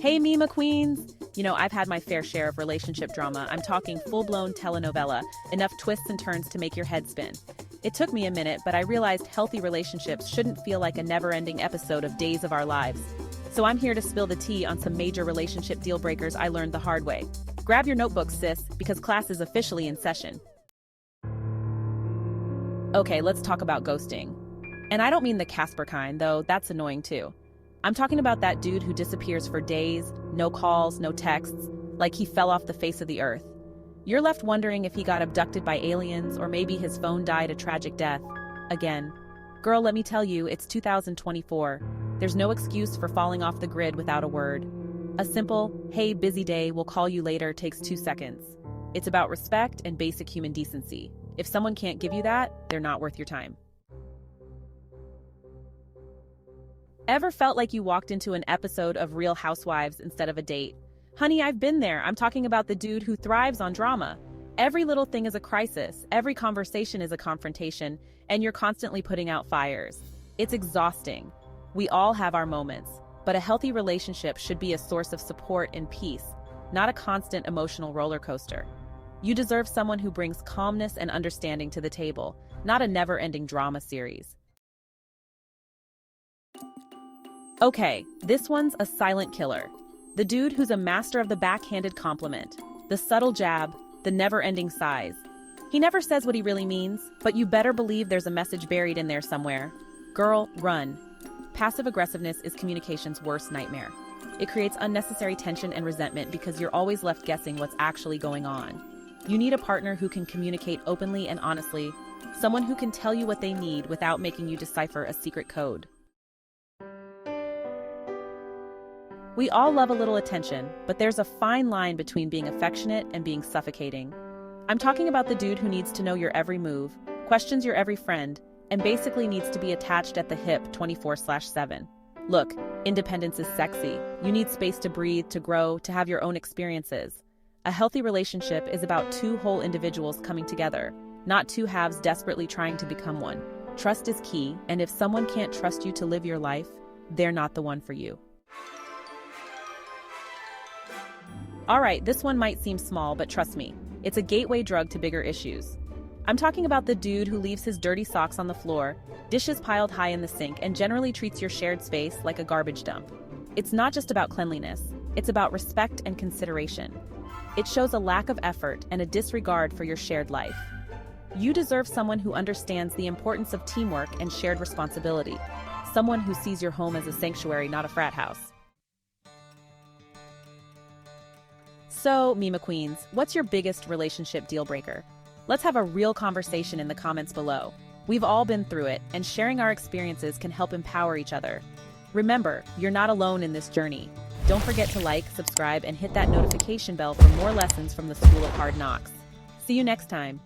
Hey, MIMA queens! I've had my fair share of relationship drama. I'm talking full-blown telenovela, enough twists and turns to make your head spin. It took me a minute, but I realized healthy relationships shouldn't feel like a never-ending episode of Days of Our Lives. So I'm here to spill the tea on some major relationship deal breakers I learned the hard way. Grab your notebooks, sis, because class is officially in session. Okay, let's talk about ghosting. And I don't mean the Casper kind, though that's annoying too. I'm talking about that dude who disappears for days, no calls, no texts, like he fell off the face of the earth. You're left wondering if he got abducted by aliens or maybe his phone died a tragic death. Again. Girl, let me tell you, it's 2024. There's no excuse for falling off the grid without a word. A simple, hey, busy day, we'll call you later takes 2 seconds. It's about respect and basic human decency. If someone can't give you that, they're not worth your time. Ever felt like you walked into an episode of Real Housewives instead of a date? Honey, I've been there. I'm talking about the dude who thrives on drama. Every little thing is a crisis, every conversation is a confrontation, and you're constantly putting out fires. It's exhausting. We all have our moments, but a healthy relationship should be a source of support and peace, not a constant emotional roller coaster. You deserve someone who brings calmness and understanding to the table, not a never-ending drama series. Okay, this one's a silent killer. The dude who's a master of the backhanded compliment, the subtle jab, the never-ending sighs. He never says what he really means, but you better believe there's a message buried in there somewhere. Girl, run. Passive aggressiveness is communication's worst nightmare. It creates unnecessary tension and resentment because you're always left guessing what's actually going on. You need a partner who can communicate openly and honestly, someone who can tell you what they need without making you decipher a secret code. We all love a little attention, but there's a fine line between being affectionate and being suffocating. I'm talking about the dude who needs to know your every move, questions your every friend, and basically needs to be attached at the hip 24/7. Look, independence is sexy. You need space to breathe, to grow, to have your own experiences. A healthy relationship is about two whole individuals coming together, not two halves desperately trying to become one. Trust is key, and if someone can't trust you to live your life, they're not the one for you. Alright, this one might seem small, but trust me, it's a gateway drug to bigger issues. I'm talking about the dude who leaves his dirty socks on the floor, dishes piled high in the sink, and generally treats your shared space like a garbage dump. It's not just about cleanliness, it's about respect and consideration. It shows a lack of effort and a disregard for your shared life. You deserve someone who understands the importance of teamwork and shared responsibility, someone who sees your home as a sanctuary, not a frat house. So, MIMA Queens, what's your biggest relationship deal breaker? Let's have a real conversation in the comments below. We've all been through it, and sharing our experiences can help empower each other. Remember, you're not alone in this journey. Don't forget to like, subscribe, and hit that notification bell for more lessons from the School of Hard Knocks. See you next time.